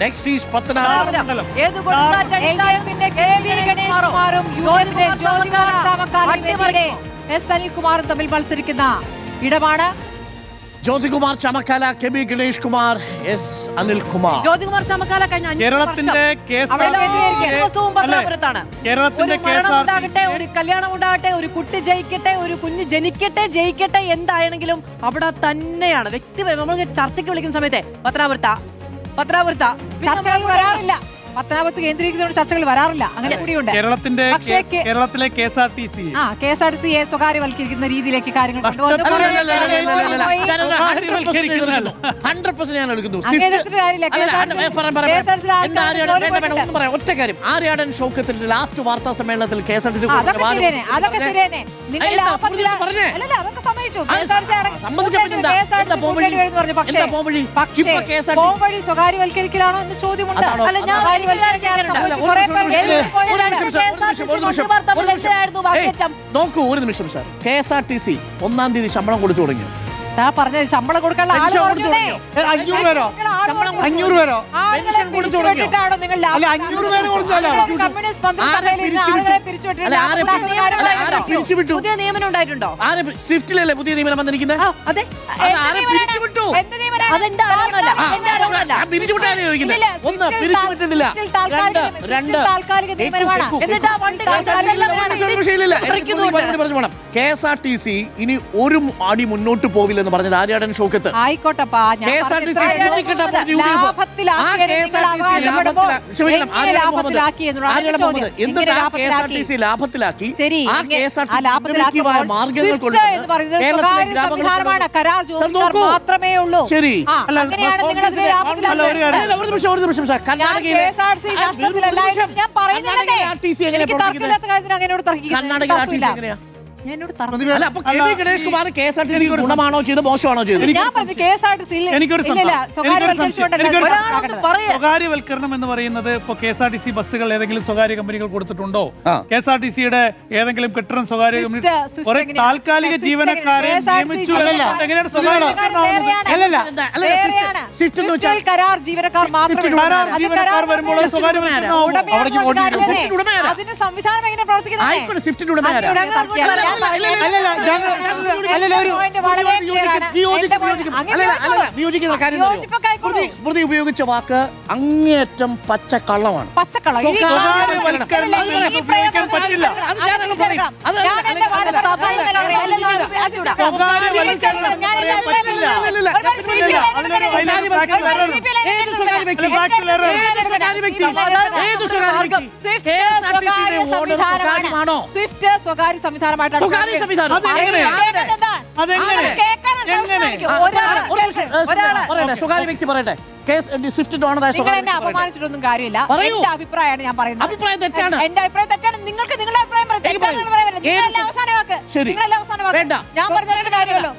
Next is Pathanapuram. അനിൽകുമാറും തമ്മിൽ മത്സരിക്കുന്ന ഇടമാണ്. Jyothikumar Chamakkala, K B Ganesh Kumar, S Anilkumar. Jyothikumar Chamakkala കേരളത്തിന്റെ ഉണ്ടാകട്ടെ, ഒരു കല്യാണം ഉണ്ടാകട്ടെ, ഒരു കുട്ടി ജയിക്കട്ടെ, ഒരു കുഞ്ഞ് ജയിക്കട്ടെ എന്താണെങ്കിലും അവിടെ തന്നെയാണ് വ്യക്തി. നമ്മൾ ചർച്ചയ്ക്ക് വിളിക്കുന്ന സമയത്തെ പത്തനാപുരത്ത ചർച്ചകൾ വരാറില്ല. പത്തനാപുരത്ത് കേന്ദ്രീകരിക്കുന്ന ചർച്ചകൾ വരാറില്ല. അങ്ങനെ കൂടിയുണ്ട്. കേരളത്തിലെ KSRTC സ്വകാര്യവൽക്കരിക്കുന്ന രീതിയിലേക്ക് കാര്യങ്ങൾ ഒറ്റ കാര്യം, ആര്യാടൻ ഷൗക്കത്തിന്റെ ലാസ്റ്റ് വാർത്താ സമ്മേളനത്തിൽ KSRTC സ്വകാര്യവൽക്കരിക്കലാണോ എന്ന് ചോദ്യമുണ്ട്. നോക്കൂ, ഒരു നിമിഷം സാർ. KSRTC 1-ാം തീയതി ശമ്പളം കൊടുത്തു തുടങ്ങി. പറഞ്ഞ ശമ്പളം കൊടുക്കാനുള്ള പുതിയ നിയമനം ഉണ്ടായിട്ടുണ്ടോ? സ്വിഫ്റ്റിലല്ലേ പുതിയ നിയമനം വന്നിരിക്കുന്നത്? KSRTC ഇനി ഒരു അടി മുന്നോട്ട് പോവില്ലെന്ന് പറഞ്ഞത് ആര്യാടൻ ഷൗക്കത്ത്. ആയിക്കോട്ടപ്പാ, ലാഭത്തിലാക്കി മാത്രമേ ഉള്ളൂ. ശരി, ഗുണമാണോ ചെയ്ത് മോശമാണോ ചെയ്തത്? സ്വകാര്യവൽക്കരണം എന്ന് പറയുന്നത് ഇപ്പൊ KSRTC ബസ്സുകൾ ഏതെങ്കിലും സ്വകാര്യ കമ്പനികൾ കൊടുത്തിട്ടുണ്ടോ? KSRTCയുടെ ഏതെങ്കിലും കെട്ടിടം സ്വകാര്യ കമ്പനി കുറെ താൽക്കാലിക ജീവനക്കാരെ നിയമിച്ചു. എങ്ങനെയാണ് കരാർ ജീവനക്കാർ വരുമ്പോൾ അതിന് സംവിധാനം എങ്ങനെ പ്രവർത്തിക്കുന്നത്? സ്മൃതി ഉപയോഗിച്ച വാക്ക് അങ്ങേയറ്റം പച്ചക്കള്ളമാണ്. സ്വിഫ്റ്റ് സ്വകാര്യ സംവിധാനമായിട്ടാണ്. സ്വകാര്യ വ്യക്തി പറയട്ടെ. എന്നെ അപമാനിച്ചിട്ടൊന്നും കാര്യമില്ല. എന്റെ അഭിപ്രായമാണ് ഞാൻ പറയുന്നത്. അഭിപ്രായം തെറ്റാണ്. എന്റെ അഭിപ്രായം തെറ്റാണ്. നിങ്ങൾക്ക് നിങ്ങളുടെ അഭിപ്രായം അവസാന വാക്ക്. ഞാൻ പറഞ്ഞിട്ട് കാര്യമല്ലോ.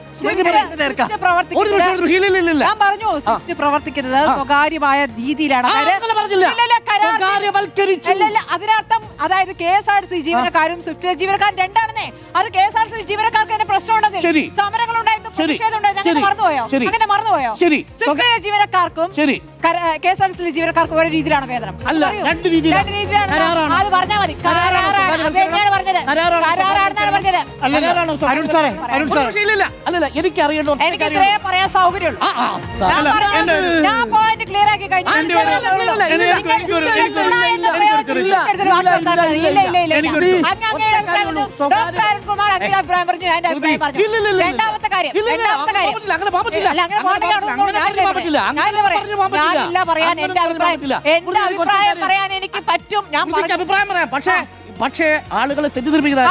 ഞാൻ പറഞ്ഞു, സ്വിഫ്റ്റ് പ്രവർത്തിക്കുന്നത് സ്വകാര്യമായ രീതിയിലാണ്. അതിനർത്ഥം അതായത് KSRTC ജീവനക്കാരും സ്വിഫ്റ്റ് ജീവനക്കാരും രണ്ടാണെന്നേ. അത് KSRTC ജീവനക്കാർക്ക് തന്നെ പ്രശ്നമുണ്ടെന്ന്, സമരങ്ങൾ ഉണ്ടായിരുന്നു, പ്രതിഷേധം ഉണ്ടായിരുന്നു. അങ്ങനെ മറന്നുപോയോ? സ്വിഫ്റ്റ് ജീവനക്കാർക്കും KSRTC ജീവനക്കാർക്ക് ഒരേ രീതിയിലാണ് വേതനം. രണ്ട് രീതിയിലാണ്. അത് പറഞ്ഞാൽ മതി. എനിക്കറിയണ്ടോ? എനിക്ക് ഇത്രേ പറയാൻ സൗകര്യമുള്ളൂ. ഞാൻ പോയിന്റ് ക്ലിയർ ആക്കി കഴിഞ്ഞു. രണ്ടാമത്തെ കാര്യം പറയാൻ എന്റെ അഭിപ്രായം പറയാൻ എനിക്ക് പറ്റും. ഞാൻ അഭിപ്രായം പറയാം. പക്ഷേ ആളുകളെ തെറ്റിദ്ധരിപ്പിക്കുന്ന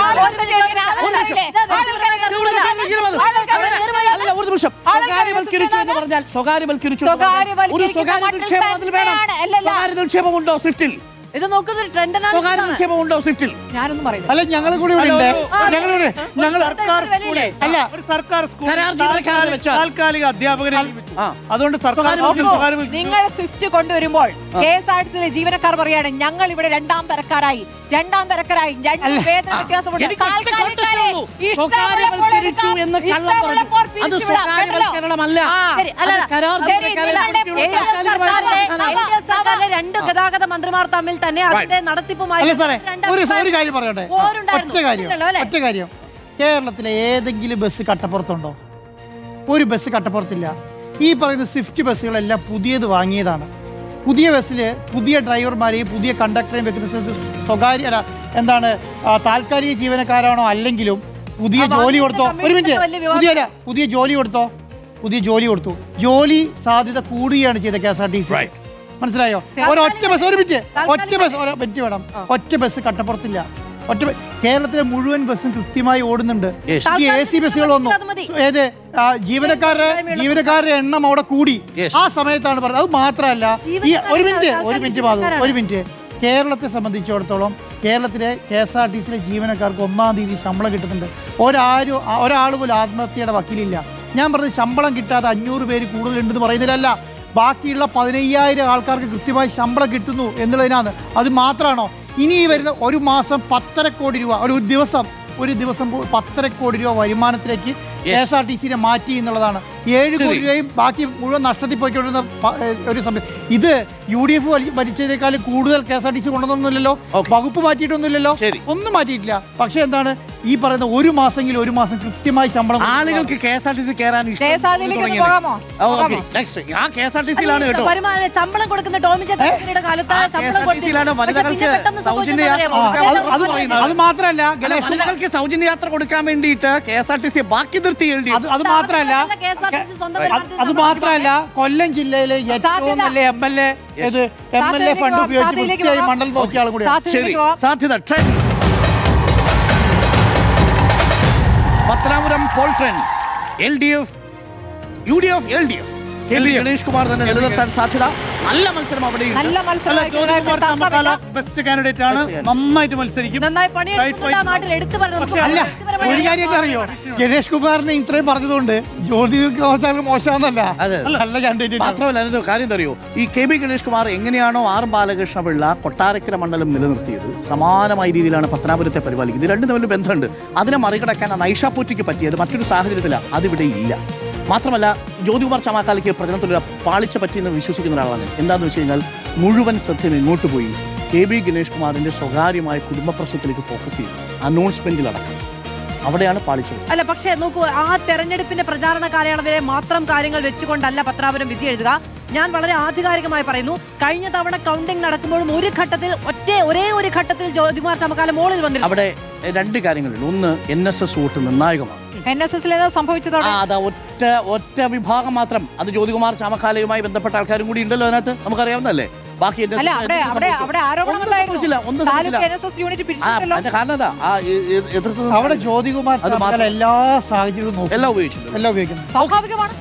നിക്ഷേപമുണ്ടോ സ്വിഫ്റ്റിൽ? ഇത് നോക്കുന്ന നിക്ഷേപമുണ്ടോ സ്വിഫ്റ്റിൽ? ഞാനൊന്നും പറയുന്നത് അല്ല, ഞങ്ങൾ കൂടി സർക്കാർ സ്കൂൾ താൽക്കാലിക അധ്യാപകരെ അതുകൊണ്ട് സർക്കാർ നിങ്ങൾ സ്വിഫ്റ്റ് കൊണ്ടുവരുമ്പോൾ KSRTC ജീവനക്കാർ പറയാണ് ഞങ്ങൾ ഇവിടെ രണ്ടാം തരക്കാരായി. രണ്ടാം തരക്കാരായി രണ്ട് വേതന വ്യത്യാസമുണ്ട്. എനിക്ക് ഒറ്റ താൽക്കാലികക്കാരെ ഉള്ളൂ. ഇഷ്ടമുള്ളപ്പോൾ സ്വകാര്യവൽക്കരിച്ചു എടുക്കാം, എന്ന് കള്ളം പറഞ്ഞു. ഇഷ്ടമുള്ളപ്പോൾ അത് പിരിച്ചുവിടാം. കേട്ടല്ലോ? സ്വകാര്യവൽക്കരണമല്ല. ശരി, അല്ല, അത് കരാർ ശരി, ധനക്കാരെ നിങ്ങളുടെ കുറിച്ചുള്ള സർക്കാരിലെ രണ്ട് ഗതാഗത മന്ത്രിമാർ തമ്മിൽ തന്നെ അതിന്റെ നടത്തിപ്പുമായി അല്ല സാറേ രണ്ട് ഒരു അഭിപ്രായം കാര്യം പറയട്ടെ, പോരുണ്ടായിരുന്നു. ഇല്ലല്ലോ, അല്ലേ? ഒറ്റ കാര്യം. കേരളത്തിലെ ഏതെങ്കിലും ബസ് കട്ടപ്പുറത്തുണ്ടോ? ഒരു ബസ് കട്ടപ്പുറത്തില്ല. ഈ പറയുന്ന സ്വിഫ്റ്റ് ബസ്സുകളെല്ലാം പുതിയത് വാങ്ങിയതാണ്. പുതിയ ബസ്സിൽ പുതിയ ഡ്രൈവർമാരെയും പുതിയ കണ്ടക്ടറെയും വെക്കുന്ന സ്വകാര്യ അല്ല എന്താണ് താൽക്കാലിക ജീവനക്കാരാണോ അല്ലെങ്കിലും പുതിയ ജോലി കൊടുത്തോ. ഒരു മിനിറ്റ്, പുതിയ ജോലി കൊടുത്തോ, പുതിയ ജോലി കൊടുത്തു. ജോലി സാധ്യത കൂടുകയാണ് ചെയ്ത KSRTC. മനസ്സിലായോ? ഒരൊറ്റ ബസ്, ഒരു മിനിറ്റ്, വേണം. ഒറ്റ ബസ് കട്ടപ്പുറത്തില്ല. കേരളത്തിലെ മുഴുവൻ ബസ്സും കൃത്യമായി ഓടുന്നുണ്ട്. ഈ AC ബസ്സുകൾ വന്നു. ഏത് ജീവനക്കാരുടെ എണ്ണം അവിടെ കൂടി. ആ സമയത്താണ് പറഞ്ഞത്. അത് മാത്രമല്ല, ഈ ഒരു മിനിറ്റ് കേരളത്തെ സംബന്ധിച്ചിടത്തോളം കേരളത്തിലെ KSRTCയിലെ ജീവനക്കാർക്ക് 1-ാം തീയതി ശമ്പളം കിട്ടുന്നുണ്ട്. ഒരാൾ പോലും ആത്മഹത്യയുടെ വക്കീലില്ല. ഞാൻ പറഞ്ഞത് ശമ്പളം കിട്ടാതെ 500 പേര് കൂടുതലുണ്ടെന്ന് പറയുന്നതിലല്ല, ബാക്കിയുള്ള 15,000 ആൾക്കാർക്ക് കൃത്യമായി ശമ്പളം കിട്ടുന്നു എന്നുള്ളതിനാണ്. അത് മാത്രമാണോ? ഇനി ഈ വരുന്ന ഒരു മാസം 1.5 കോടി രൂപ, ഒരു ദിവസം 1.5 കോടി രൂപ വരുമാനത്തിലേക്ക് KSRTCനെ മാറ്റി എന്നുള്ളതാണ്. 7 കോടി രൂപയും ബാക്കി മുഴുവൻ നഷ്ടത്തിൽ പോയിക്കൊണ്ടിരുന്ന ഒരു സമയം. ഇത് UDF ഭരിച്ചതിനേക്കാളും കൂടുതൽ KSRTC കൊണ്ടുവന്നൊന്നുമില്ലല്ലോ, വകുപ്പ് മാറ്റിയിട്ടൊന്നുമില്ലല്ലോ, ഒന്നും മാറ്റിയിട്ടില്ല. പക്ഷെ എന്താണ് ഈ പറയുന്ന ഒരു മാസം കൃത്യമായി ശമ്പളം ആളുകൾക്ക് KSRTC കയറാൻ ശമ്പളം കൊടുക്കുന്ന ടോമിന്റെ കാലത്ത് അത് മാത്രമല്ല വനിതകൾക്ക് സൗജന്യ യാത്ര കൊടുക്കാൻ വേണ്ടിയിട്ട് KSRTC ബാക്കി നിർത്തി. അത് മാത്രമല്ല കൊല്ലം ജില്ലയിലെ ഏറ്റവും നല്ല MLA ഫണ്ട് ഉപയോഗിച്ച് മണ്ഡലം നോക്കിയ ആളും കൂടി. സാധ്യത Pathanapuram poll trend LDF UDF LDF KB Ganesh Kumar തന്നെ നിലനിർത്താൻ സാധ്യത. നല്ല മത്സരം അവിടെ ജ്യോതികുമാർ ചാമക്കാല ബെസ്റ്റ് കാൻഡിഡേറ്റ് ആണ്. നന്നായിട്ട് മത്സരിക്കും. നന്നായി പണിയെടുക്കുന്ന നാട്ടിൽ എടുത്തു അല്ല, ഒരു കാര്യം അറിയോ, ഗണേഷ് കുമാറിനെ ഇത്രയും പറഞ്ഞതുകൊണ്ട് ജ്യോതി മോശമാണെന്നല്ല. നല്ല കാൻഡിഡേറ്റ് മാത്രമല്ല, അതിന്റെ കാര്യം അറിയോ, ഈ KB ഗണേഷ് കുമാർ എങ്ങനെയാണോ R ബാലകൃഷ്ണപിള്ള കൊട്ടാരക്കര മണ്ഡലം നിലനിർത്തിയത്, സമാനമായ രീതിയിലാണ് പത്തനാപുരത്തെ പരിപാലിക്കുന്നത്. രണ്ടു തമ്മിൽ ബന്ധമുണ്ട്. അതിനെ മറികടക്കാൻ നൈഷാപൂറ്റിക്ക് പറ്റിയത് മറ്റൊരു സാഹചര്യത്തിലാണ്. അതിവിടെ ഇല്ല. മാത്രമല്ല, ജ്യോതികുമാർ ചാമക്കാലയ്ക്ക് പ്രചരണത്തിലൊരു പാളിച്ച പറ്റിയെന്ന് വിശ്വസിക്കുന്ന ഒരാളാണ്. എന്താണെന്ന് വെച്ച് കഴിഞ്ഞാൽ മുഴുവൻ ശ്രദ്ധ ഇങ്ങോട്ട് പോയി KB ഗണേഷ് കുമാറിന്റെ സ്വകാര്യമായ കുടുംബ പ്രശ്നത്തിലേക്ക് ഫോക്കസ് ചെയ്തു. അനൗൺസ്മെന്റിലടക്കം അവിടെയാണ് പാളിച്ചത്. അല്ല, പക്ഷേ നോക്കൂ, ആ തെരഞ്ഞെടുപ്പിന്റെ പ്രചാരണ കാലയളവിലെ മാത്രം കാര്യങ്ങൾ വെച്ചുകൊണ്ടല്ല പത്രാപുരം വിധി എഴുതുക. ഞാൻ വളരെ ആധികാരികമായി പറയുന്നു, കഴിഞ്ഞ തവണ കൗണ്ടിംഗ് നടക്കുമ്പോഴും ഒരേ ഒരു ഘട്ടത്തിൽ ജ്യോതികുമാർ ചാമക്കാല മോളിൽ വന്നിരുന്നു. അവിടെ രണ്ട് കാര്യങ്ങളുണ്ട്. ഒന്ന്, NSS വോട്ട് നിർണായകമാണ്. ഒറ്റ വിഭാഗം മാത്രം. അത് ജ്യോതികുമാർ ചാമക്കാലയുമായി ബന്ധപ്പെട്ട ആൾക്കാരും കൂടി ഉണ്ടല്ലോ അതിനകത്ത്, നമുക്കറിയാവുന്നല്ലേ. ബാക്കി അവിടെ ജ്യോതികുമാർ എല്ലാ സാഹചര്യവും എല്ലാം ഉപയോഗിക്കുന്നു. സ്വാഭാവികമാണ്.